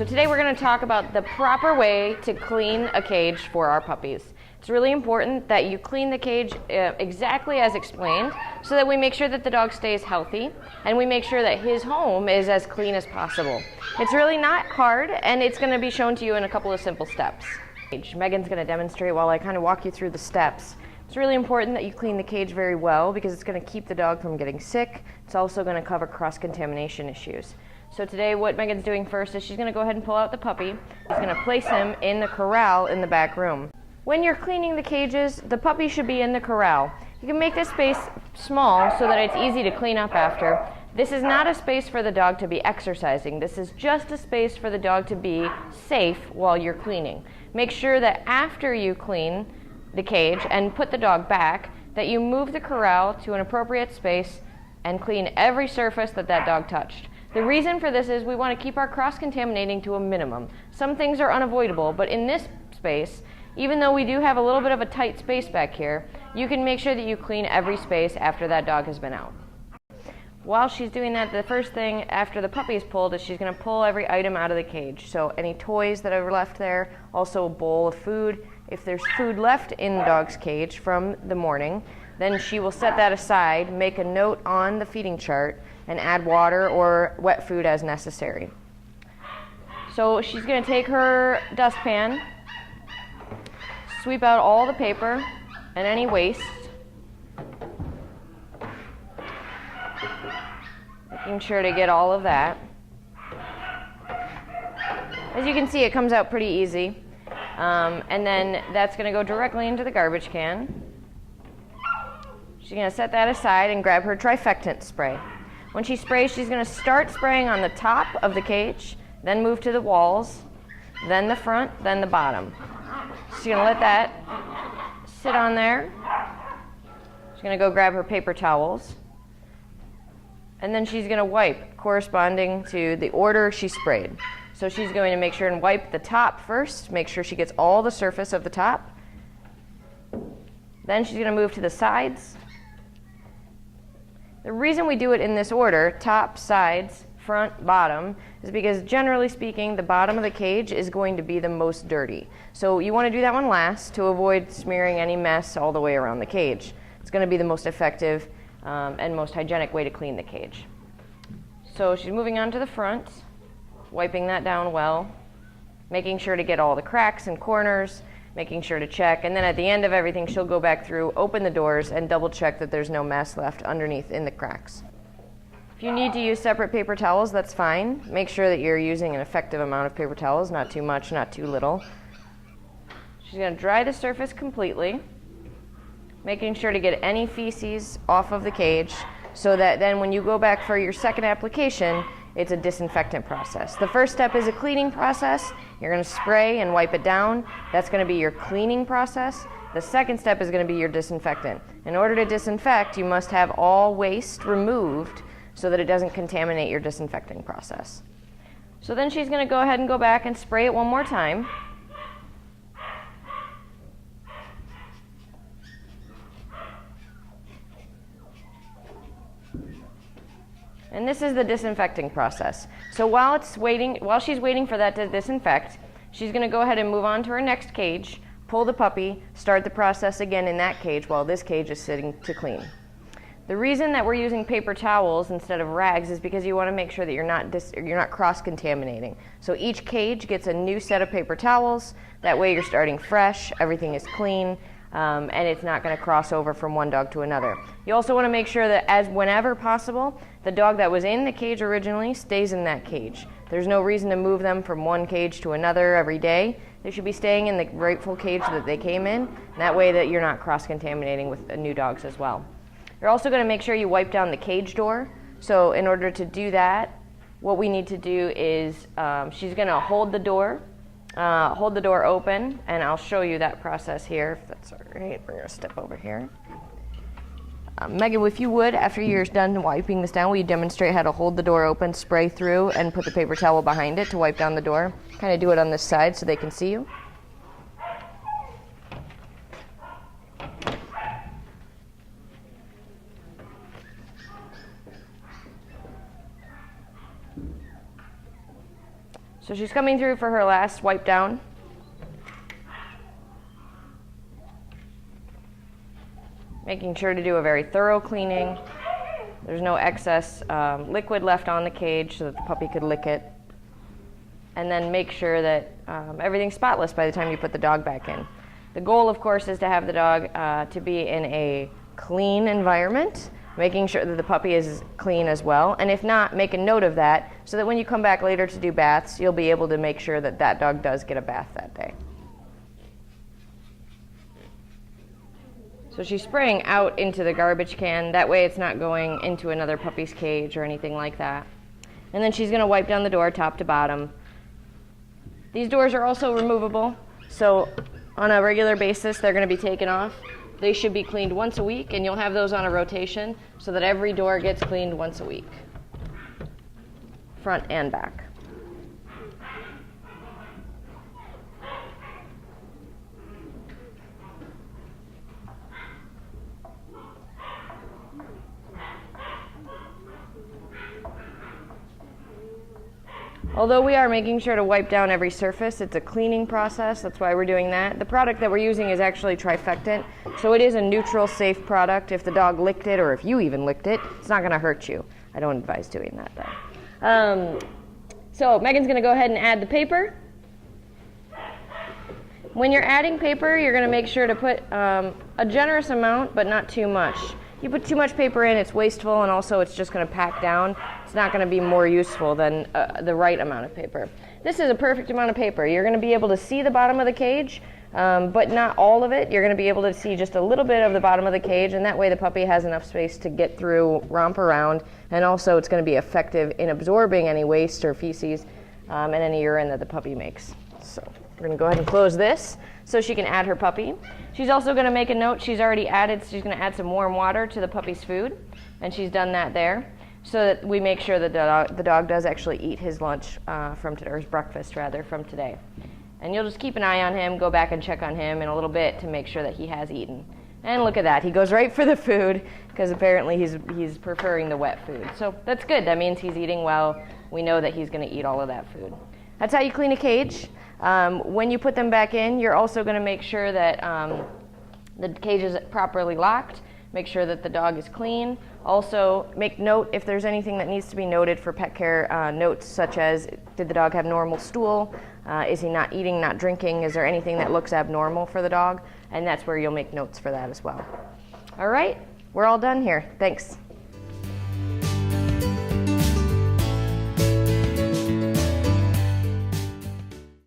today we're going to talk about the proper way to clean a cage for our puppies. It's really important that you clean the cage exactly as explained so that we make sure that the dog stays healthy and we make sure that his home is as clean as possible. It's really not hard, and it's going to be shown to you in a couple of simple steps. Megan's going to demonstrate while I kind of walk you through the steps. It's really important that you clean the cage very well because it's going to keep the dog from getting sick. It's also going to cover cross-contamination issues. So today what Megan's doing first is she's going to go ahead and pull out the puppy. She's going to place him in the corral in the back room. When you're cleaning the cages, the puppy should be in the corral. You can make this space small so that it's easy to clean up after. This is not a space for the dog to be exercising. This is just a space for the dog to be safe while you're cleaning. Make sure that after you clean the cage and put the dog back, that you move the corral to an appropriate space and clean every surface that that dog touched. The reason for this is we want to keep our cross-contaminating to a minimum. Some things are unavoidable, but in this space, even though we do have a little bit of a tight space back here, you can make sure that you clean every space after that dog has been out. While she's doing that, the first thing after the puppy is pulled is she's going to pull every item out of the cage. So any toys that are left there, also a bowl of food. If there's food left in the dog's cage from the morning, then she will set that aside, make a note on the feeding chart, and add water or wet food as necessary. So she's going to take her dustpan, sweep out all the paper and any waste, making sure to get all of that. As you can see, it comes out pretty easy. And then that's going to go directly into the garbage can. She's going to set that aside and grab her trifectant spray. When she sprays, she's going to start spraying on the top of the cage, then move to the walls, then the front, then the bottom. She's going to let that sit on there. She's going to go grab her paper towels. And then she's going to wipe corresponding to the order she sprayed. So she's going to make sure and wipe the top first, make sure she gets all the surface of the top. Then she's going to move to the sides. The reason we do it in this order, top, sides, front, bottom, is because generally speaking, the bottom of the cage is going to be the most dirty. So you want to do that one last to avoid smearing any mess all the way around the cage. It's going to be the most effective and most hygienic way to clean the cage. So she's moving on to the front, wiping that down well, making sure to get all the cracks and corners, making sure to check, and then at the end of everything she'll go back through, open the doors, and double check that there's no mess left underneath in the cracks. If you need to use separate paper towels, that's fine. Make sure that you're using an effective amount of paper towels, not too much, not too little. She's going to dry the surface completely, making sure to get any feces off of the cage so that then when you go back for your second application, it's a disinfectant process. The first step is a cleaning process. You're going to spray and wipe it down. That's going to be your cleaning process. The second step is going to be your disinfectant. In order to disinfect, you must have all waste removed so that it doesn't contaminate your disinfecting process. So then she's going to go ahead and go back and spray it one more time. And this is the disinfecting process. So while she's waiting for that to disinfect, she's going to go ahead and move on to her next cage, pull the puppy, start the process again in that cage while this cage is sitting to clean. The reason that we're using paper towels instead of rags is because you want to make sure that you're not cross-contaminating. So each cage gets a new set of paper towels. That way you're starting fresh, everything is clean, and it's not going to cross over from one dog to another. You also want to make sure that whenever possible, the dog that was in the cage originally stays in that cage. There's no reason to move them from one cage to another every day. They should be staying in the rightful cage that they came in. That way that you're not cross-contaminating with new dogs as well. You're also going to make sure you wipe down the cage door. So in order to do that, what we need to do is she's going to hold the door open, and I'll show you that process here, if that's all right. We're going to step over here. Megan, if you would, after you're done wiping this down, will you demonstrate how to hold the door open, spray through, and put the paper towel behind it to wipe down the door? Kind of do it on this side so they can see you. So she's coming through for her last wipe down. Making sure to do a very thorough cleaning. There's no excess liquid left on the cage so that the puppy could lick it. And then make sure that everything's spotless by the time you put the dog back in. The goal, of course, is to have the dog to be in a clean environment, making sure that the puppy is clean as well. And if not, make a note of that so that when you come back later to do baths, you'll be able to make sure that that dog does get a bath that day. So she's spraying out into the garbage can. That way it's not going into another puppy's cage or anything like that. And then she's going to wipe down the door top to bottom. These doors are also removable, so on a regular basis they're going to be taken off. They should be cleaned once a week, and you'll have those on a rotation so that every door gets cleaned once a week, front and back. Although we are making sure to wipe down every surface, it's a cleaning process. That's why we're doing that. The product that we're using is actually trifectant, so it is a neutral, safe product. If the dog licked it, or if you even licked it, it's not going to hurt you. I don't advise doing that, though. So Megan's going to go ahead and add the paper. When you're adding paper, you're going to make sure to put a generous amount, but not too much. You put too much paper in, it's wasteful, and also it's just going to pack down. It's not going to be more useful than the right amount of paper. This is a perfect amount of paper. You're going to be able to see the bottom of the cage, but not all of it. You're going to be able to see just a little bit of the bottom of the cage, and that way the puppy has enough space to get through, romp around, and also it's going to be effective in absorbing any waste or feces and any urine that the puppy makes. So we're going to go ahead and close this so she can add her puppy. She's also going to make a note. She's already added, she's going to add some warm water to the puppy's food, and she's done that there, so that we make sure that the dog does actually eat his lunch or his breakfast rather from today. And you'll just keep an eye on him, go back and check on him in a little bit to make sure that he has eaten. And look at that, he goes right for the food because apparently he's preferring the wet food. So that's good, that means he's eating well. We know that he's going to eat all of that food. That's how you clean a cage. When you put them back in, you're also going to make sure that the cage is properly locked. Make sure that the dog is clean. Also, make note if there's anything that needs to be noted for pet care, notes such as, did the dog have normal stool? Is he not eating, not drinking? Is there anything that looks abnormal for the dog? And that's where you'll make notes for that as well. All right, we're all done here. Thanks.